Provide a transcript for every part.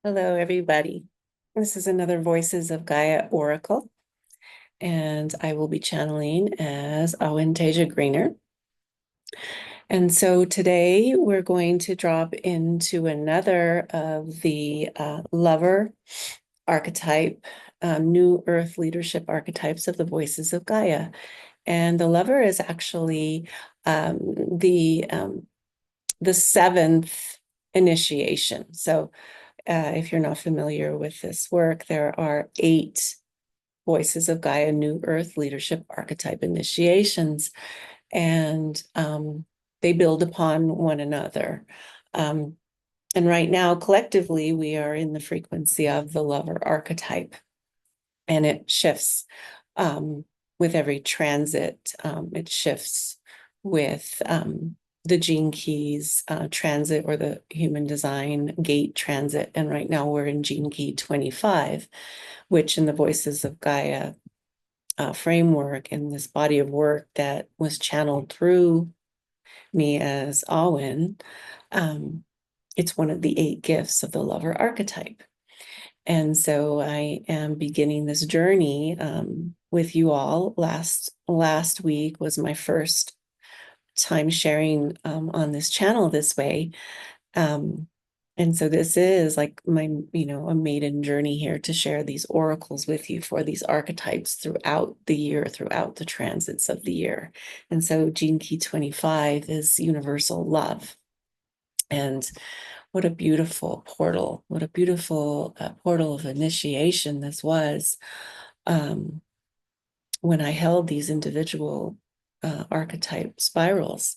Hello, everybody. This is another Voices of Gaia Oracle, and I will be channeling as Awentasia Greener. And so today we're going to drop into another of the lover archetype, new earth leadership archetypes of the Voices of Gaia. And the lover is actually the seventh initiation. So if you're not familiar with this work, there are 8 Voices of Gaia New Earth Leadership Archetype initiations, and they build upon one another. And right now, collectively, we are in the frequency of the lover archetype, and it shifts with every transit. It shifts with the gene keys transit, or the human design gate transit. And right now we're in gene key 25, which in the Voices of Gaia framework, in this body of work that was channeled through me as Awen, it's one of the 8 gifts of the lover archetype. And so I am beginning this journey with you all. Last week was my first time sharing on this channel this way. And so this is like my, a maiden journey here to share these oracles with you for these archetypes throughout the year, throughout the transits of the year. And so Gene Key 25 is universal love. And what a beautiful portal, what a beautiful portal of initiation this was. When I held these individual archetype spirals,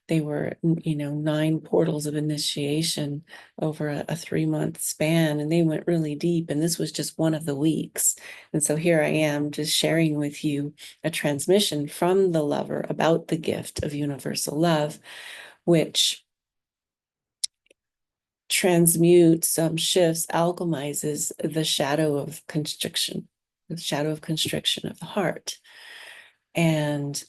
they were, 9 portals of initiation over a 3-month span, and they went really deep. And this was just one of the weeks. And so here I am just sharing with you a transmission from the lover about the gift of universal love, which transmutes, shifts, alchemizes the shadow of constriction of the heart. And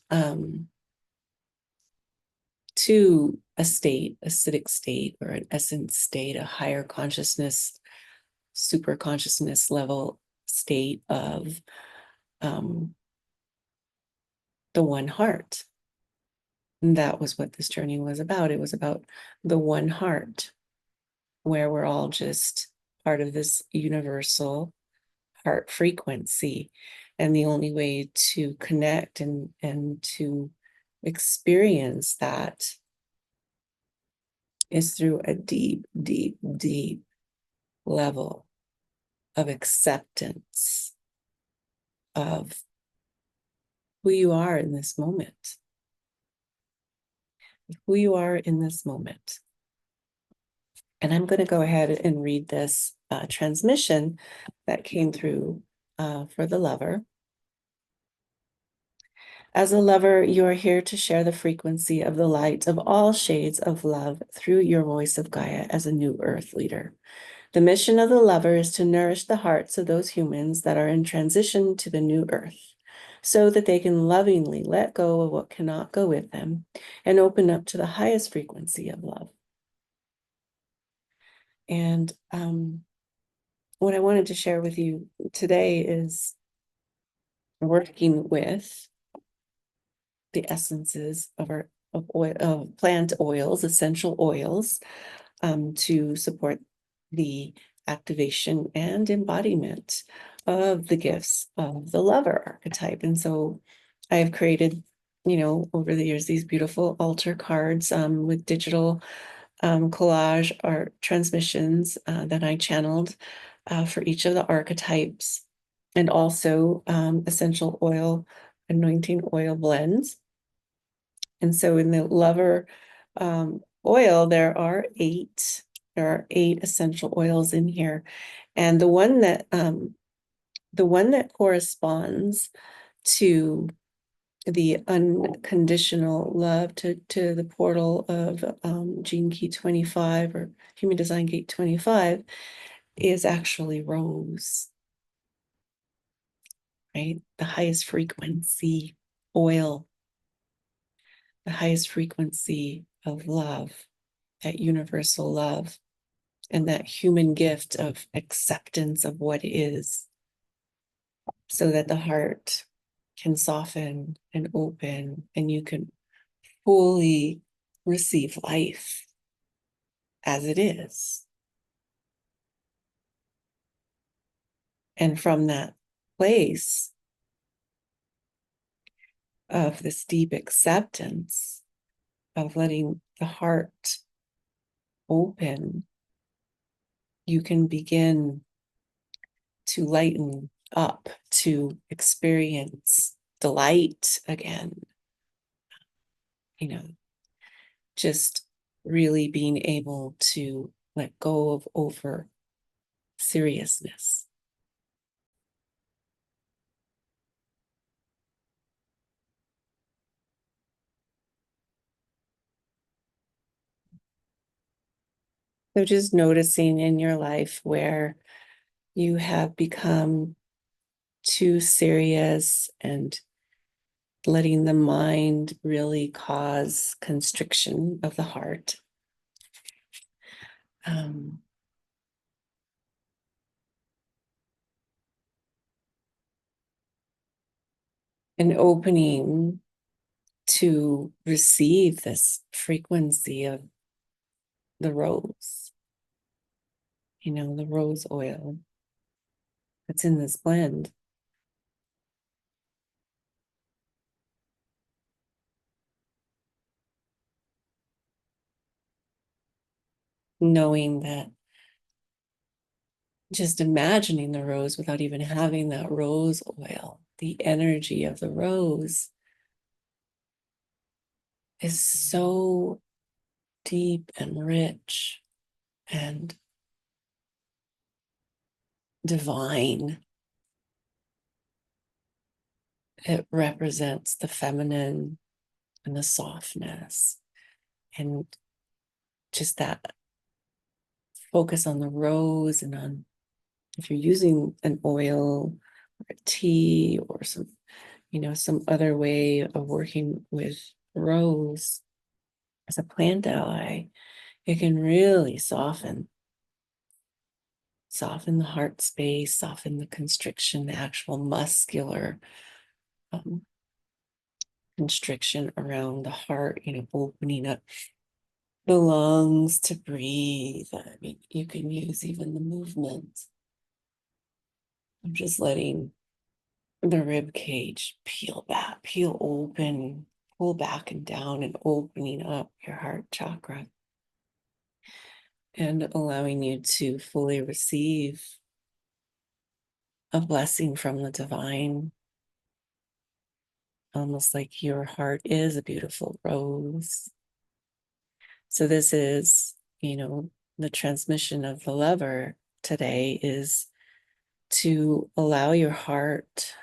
to a state, acidic state, or an essence state, a higher consciousness, super consciousness level state of the one heart. And that was what this journey was about. It was about the one heart, where we're all just part of this universal heart frequency. And the only way to connect and to experience that is through a deep, deep, deep level of acceptance of who you are in this moment. Who you are in this moment. And I'm going to go ahead and read this transmission that came through for the lover. As a lover, you are here to share the frequency of the light of all shades of love through your voice of Gaia as a new earth leader. The mission of the lover is to nourish the hearts of those humans that are in transition to the new earth, so that they can lovingly let go of what cannot go with them and open up to the highest frequency of love. And what I wanted to share with you today is working with the essences of plant oils, essential oils, to support the activation and embodiment of the gifts of the lover archetype. And so I have created, over the years, these beautiful altar cards with digital collage art transmissions that I channeled for each of the archetypes, and also essential oil, anointing oil blends. And so in the lover oil, there are 8 essential oils in here. And the one that corresponds to the unconditional love, to the portal of Gene Key 25, or Human Design Gate 25, is actually rose, right? The highest frequency oil, the highest frequency of love, that universal love. and that human gift of acceptance of what is, so that the heart can soften and open and you can fully receive life as it is. And from that place of this deep acceptance of letting the heart open, you can begin to lighten up, to experience delight again. You know, just really being able to let go of over seriousness. So just noticing in your life where you have become too serious and letting the mind really cause constriction of the heart. Um, and opening to receive this frequency of the rose, the rose oil that's in this blend. Knowing that, just imagining the rose without even having that rose oil, the energy of the rose is so deep and rich and divine. It represents the feminine and the softness, and just that focus on the rose, and on, if you're using an oil or a tea or some other way of working with rose as a plant ally, it can really soften the heart space, soften the constriction, the actual muscular constriction around the heart, opening up the lungs to breathe. I mean, you can use even the movement of just letting the rib cage peel back, peel open, pull back and down, and opening up your heart chakra and allowing you to fully receive a blessing from the divine, almost like your heart is a beautiful rose. So this is, the transmission of the lover today is to allow your heart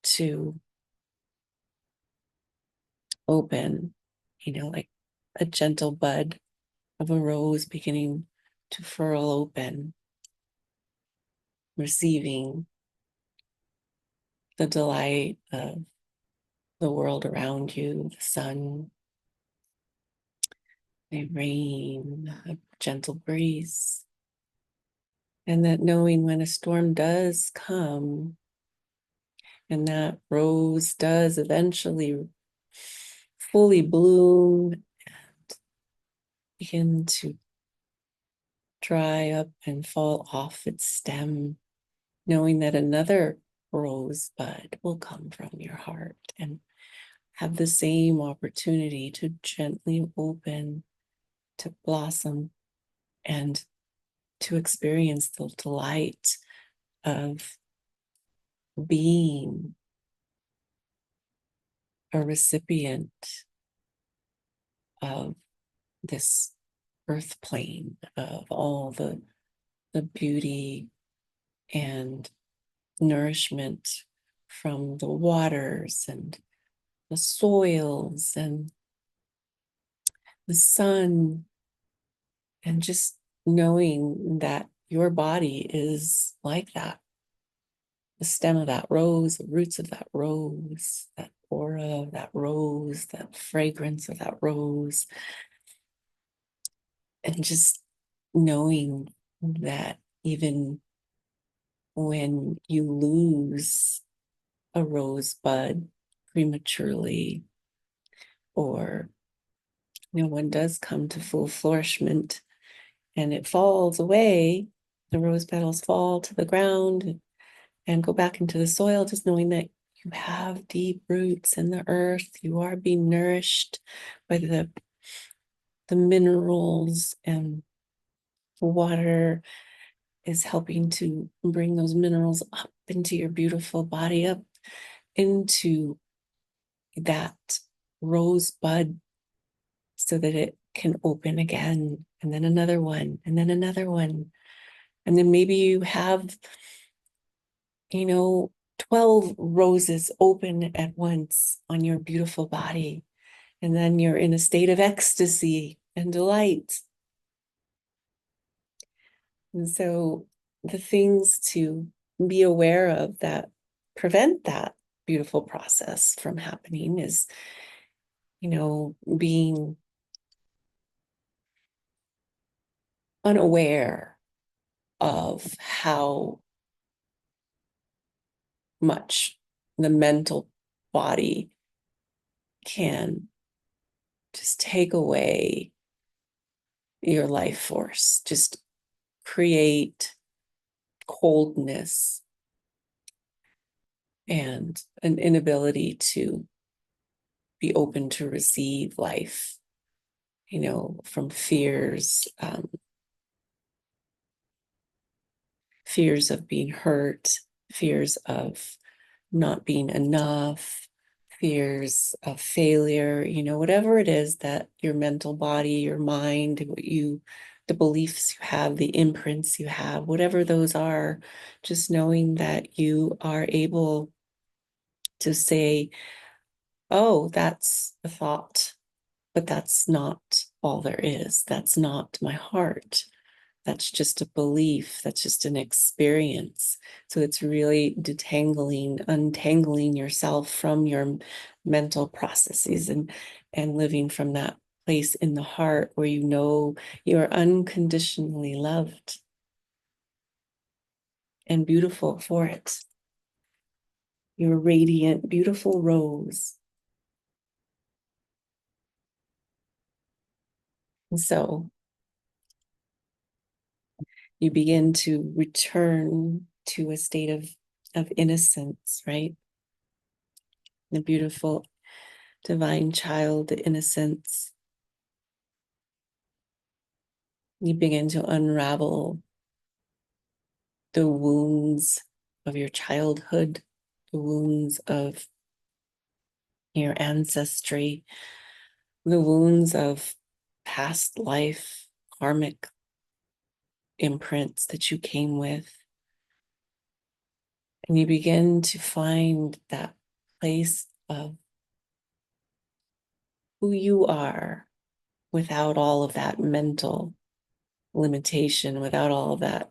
to open, like a gentle bud of a rose beginning to furl open, receiving the delight of the world around you, the sun, the rain, a gentle breeze. And that knowing when a storm does come and that rose does eventually fully bloom and begin to dry up and fall off its stem, knowing that another rosebud will come from your heart and have the same opportunity to gently open, to blossom, and to experience the delight of being a recipient of this earth plane, of all the beauty and nourishment from the waters and the soils and the sun, and just knowing that your body is like that. The stem of that rose, the roots of that rose, that aura of that rose, that fragrance of that rose, and just knowing that even when you lose a rosebud prematurely, or one does come to full flourishment and it falls away, the rose petals fall to the ground and go back into the soil, just knowing that you have deep roots in the earth. You are being nourished by the minerals, and water is helping to bring those minerals up into your beautiful body, up into that rosebud, so that it can open again, and then another one, and then another one. And then maybe you have, 12 roses open at once on your beautiful body. And then you're in a state of ecstasy and delight. And so the things to be aware of that prevent that beautiful process from happening is, being unaware of how much the mental body can just take away your life force, just create coldness and an inability to be open to receive life, from fears of being hurt, fears of not being enough, fears of failure, whatever it is that your mental body, your mind, the beliefs you have, the imprints you have, whatever those are, just knowing that you are able to say, oh, that's a thought, but that's not all there is. That's not my heart. That's just a belief. That's just an experience. So it's really untangling yourself from your mental processes, and living from that place in the heart where you are unconditionally loved and beautiful for it. You're a radiant, beautiful rose. And so you begin to return to a state of innocence, right? The beautiful divine child, the innocence. You begin to unravel the wounds of your childhood, the wounds of your ancestry, the wounds of past life, karmic imprints that you came with. And you begin to find that place of who you are without all of that mental limitation, without all of that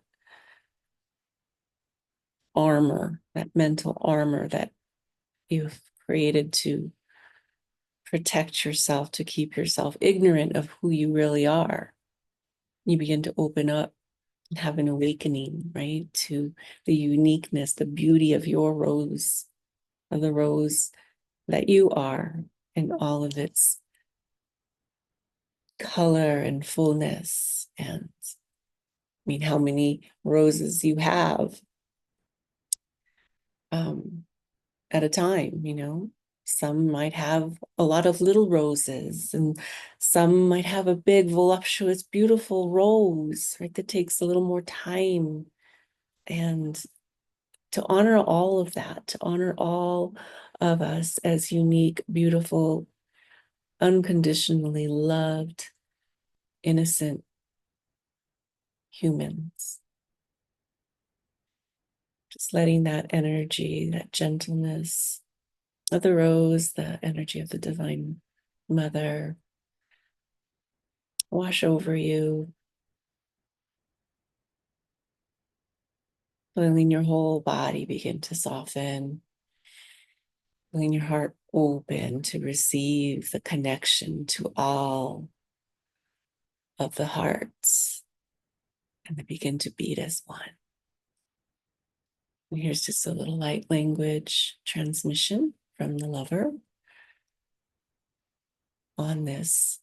armor, that mental armor that you've created to protect yourself, to keep yourself ignorant of who you really are. You begin to open up and have an awakening, right, to the uniqueness, the beauty of your rose, of the rose that you are, and all of its color and fullness. And how many roses you have at a time, Some might have a lot of little roses, and some might have a big, voluptuous, beautiful rose, right? That takes a little more time. And to honor all of that, to honor all of us as unique, beautiful, unconditionally loved, innocent humans. Just letting that energy, that gentleness of the rose, the energy of the Divine Mother, wash over you, feeling your whole body begin to soften, feeling your heart open to receive the connection to all of the hearts and they begin to beat as one. And here's just a little light language transmission from the lover on this.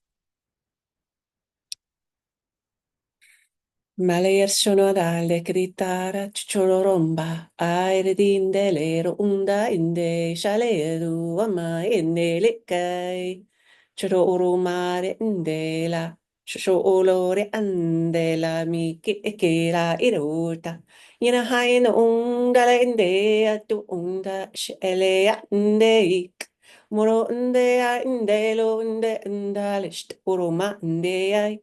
Maler sonodale gritara choromba aire dindelero unda inde shaleru ama inde likai choro mare indela olore andela mi ke la irota yena hain undala inde atu unda shele inde moro inde indelo inde indalist uruma inde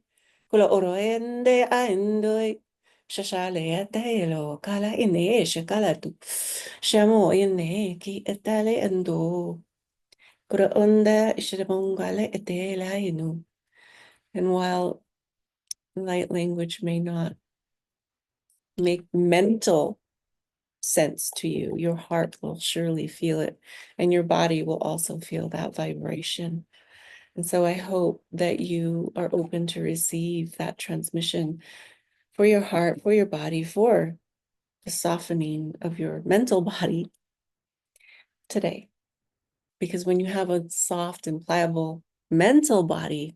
Kula oro ende a endoi. Shashale atelo kala ine shakala tu. Shamo ine ki etale endo. Kura onda shirabongale etela inu. And while light language may not make mental sense to you, your heart will surely feel it, and your body will also feel that vibration. And so I hope that you are open to receive that transmission for your heart, for your body, for the softening of your mental body today. Because when you have a soft and pliable mental body,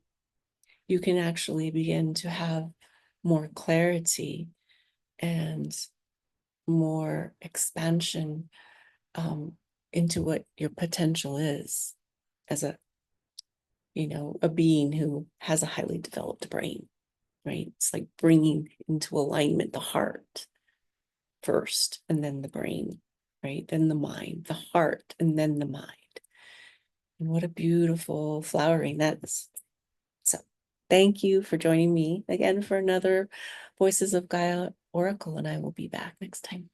you can actually begin to have more clarity and more expansion into what your potential is as a being who has a highly developed brain, right? It's like bringing into alignment the heart first, and then the brain, right? Then the mind, the heart, and then the mind. And what a beautiful flowering that is. So thank you for joining me again for another Voices of Gaia Oracle, and I will be back next time.